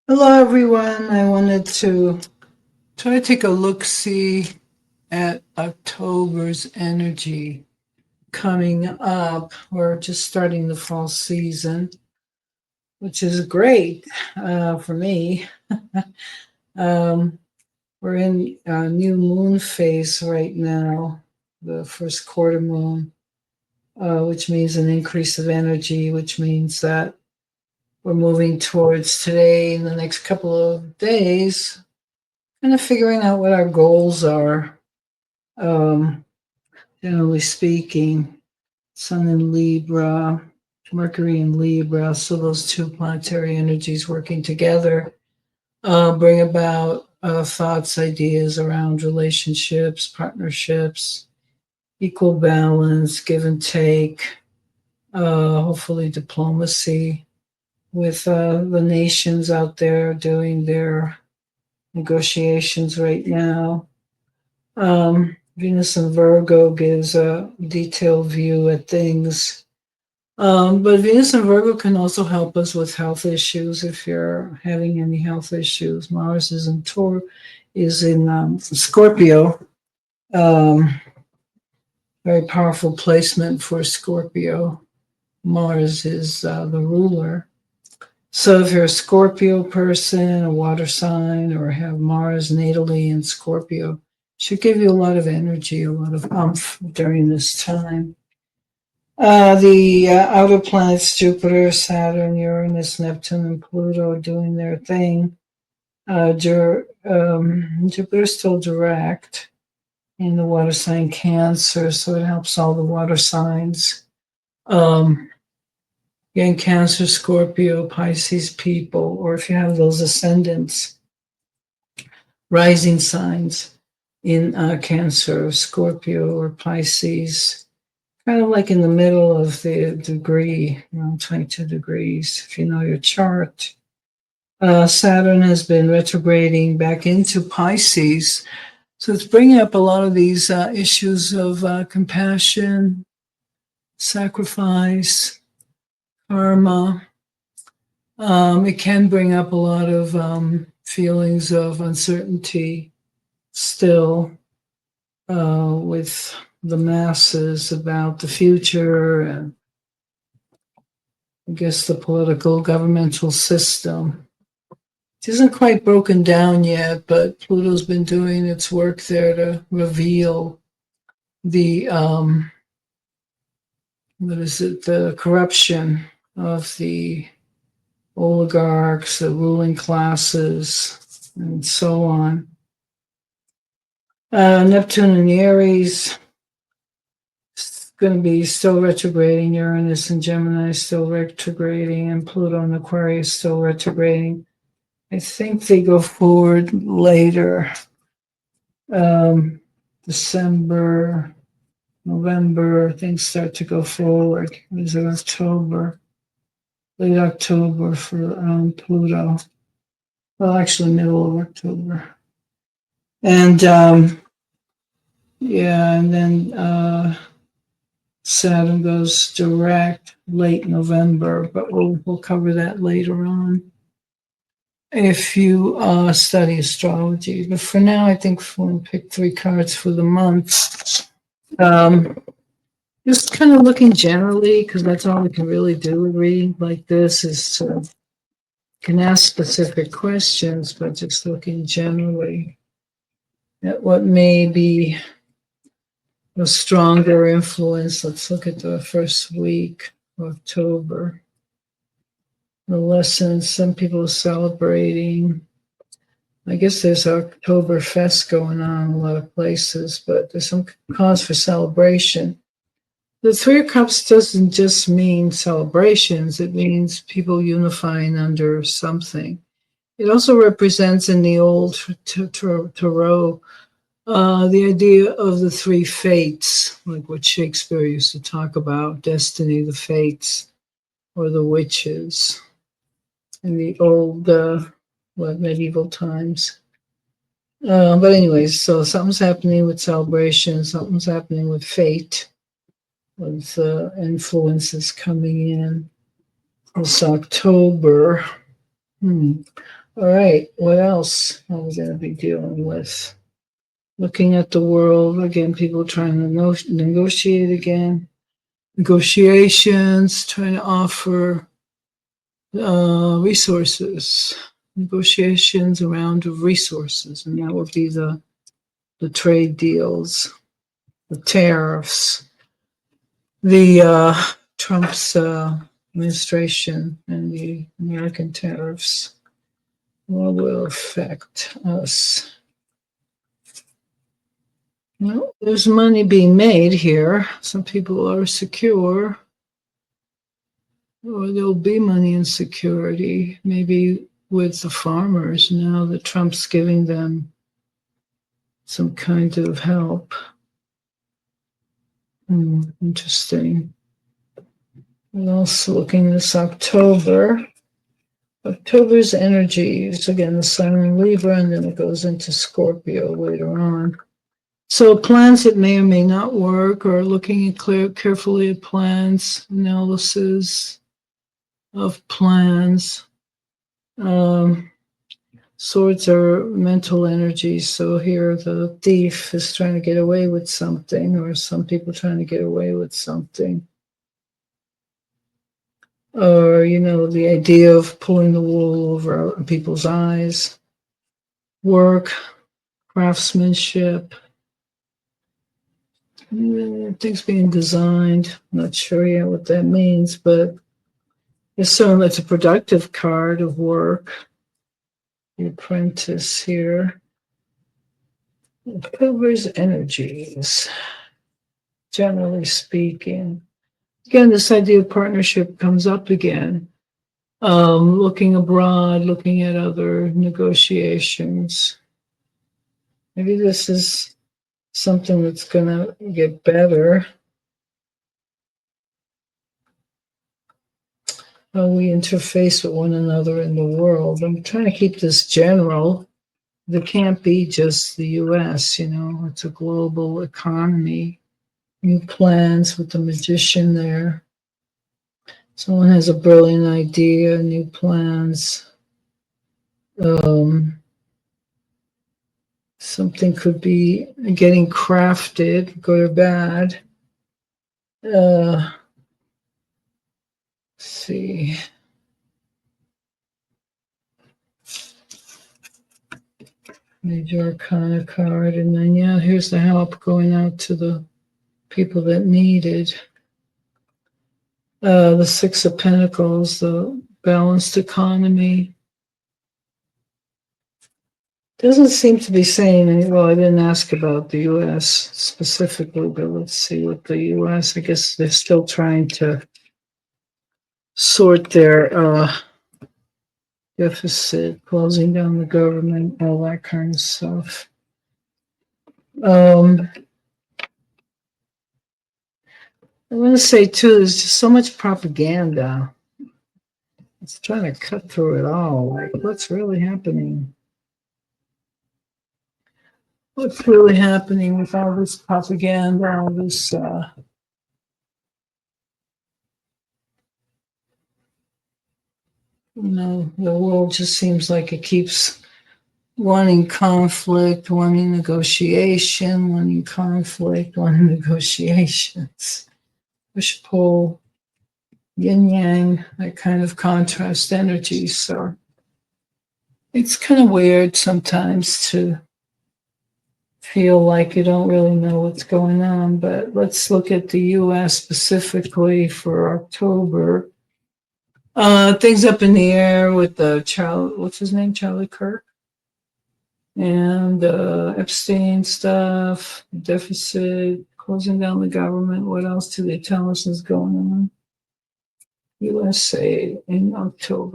Hello, everyone. I wanted to try to take a look-see at October's energy coming up. We're just starting the fall season, which is great for me. um, we're in a new moon phase right now, the first quarter moon, which means an increase of energy, which means that we're moving towards today in the next couple of days kind of figuring out what our goals are. Um, Generally speaking, Sun in Libra, Mercury in Libra, so those two planetary energies working together bring about thoughts, ideas around relationships, partnerships, equal balance, give and take, hopefully diplomacy with the nations out there doing their negotiations right now. Venus and Virgo gives a detailed view at things. But Venus and Virgo can also help us with health issues if you're having any health issues. Mars is in Scorpio. Um, Very powerful placement for Scorpio. Mars is the ruler. So if you're a Scorpio person, a water sign, or have Mars natally in Scorpio, should give you a lot of energy, a lot of umph during this time. The outer planets, Jupiter, Saturn, Uranus, Neptune, and Pluto are doing their thing. Jupiter's still direct in the water sign Cancer, so it helps all the water signs. Again, Cancer, Scorpio, Pisces people, or if you have those ascendants, rising signs in Cancer, Scorpio, or Pisces, kind of like in the middle of the degree, around 22 degrees, if you know your chart. Saturn has been retrograding back into Pisces. So it's bringing up a lot of these issues of compassion, sacrifice, karma. It can bring up a lot of feelings of uncertainty still with the masses about the future and I guess the political governmental system. It isn't quite broken down yet, but Pluto's been doing its work there to reveal the the corruption of the oligarchs, the ruling classes, and so on. Neptune in Aries is going to be still retrograding. Uranus and Gemini is still retrograding, and Pluto and Aquarius still retrograding. I think they go forward later, um, December, November. Things start to go forward. Is it October? Late October for Pluto. Well, actually, middle of October. And yeah, and then Saturn goes direct late November, but we'll cover that later on if you study astrology. But for now, I think we'll pick three cards for the month. Um, just kind of looking generally, because that's all we can really do with reading like this is can ask specific questions, but just looking generally at what may be a stronger influence. Let's look at the first week of October. The lessons, some people are celebrating. I guess there's Oktoberfest going on in a lot of places, but there's some cause for celebration. The Three of Cups doesn't just mean celebrations, it means people unifying under something. It also represents in the old Tarot the idea of the three fates, like what Shakespeare used to talk about, destiny, the fates, or the witches in the old medieval times. But anyways, so something's happening with celebration, something's happening with fate, with influences coming in. It's October. All right, what else are we going to be dealing with? Looking at the world again, people trying to negotiate again, negotiations, trying to offer resources, negotiations around resources, and that would be the trade deals, the tariffs, the Trump's administration, and the American tariffs. What will affect us? Well, there's money being made here. Some people are secure, or there'll be money in security, maybe with the farmers now that Trump's giving them some kind of help. Interesting. And also looking this October. October's energies, again, the sun in Libra, and then it goes into Scorpio later on. So plans that may or may not work, or looking at carefully at plans, analysis of plans. Swords are mental energies. So here the thief is trying to get away with something, or some people trying to get away with something. Or, the idea of pulling the wool over people's eyes. Work, craftsmanship, things being designed. I'm not sure yet what that means, but it's certainly a productive card of work. The apprentice here. It covers energies, generally speaking. Again, this idea of partnership comes up again. Looking abroad, looking at other negotiations. Maybe this is something that's going to get better. How we interface with one another in the world. I'm trying to keep this general. There can't be just the US, it's a global economy. New plans with the magician there. Someone has a brilliant idea, new plans. Something could be getting crafted, good or bad. Let's see. Major Arcana card, and then here's the help going out to the people that need it. The Six of Pentacles, the balanced economy. Doesn't seem to be saying any. Well, I didn't ask about the U.S. specifically, but let's see what the U.S. I guess they're still trying to sort their deficit, closing down the government, all that kind of stuff. I want to say too, there's just so much propaganda. It's trying to cut through it all. Like, what's really happening? What's really happening with all this propaganda, all this the world just seems like it keeps wanting conflict, wanting negotiation, wanting conflict, wanting negotiations. Push pull, yin yang, that kind of contrast energy. So it's kind of weird sometimes to feel like you don't really know what's going on. But let's look at the US specifically for October. Things up in the air with the what's his name? Charlie Kirk. And Epstein stuff, deficit, closing down the government. What else do they tell us is going on? USA in October.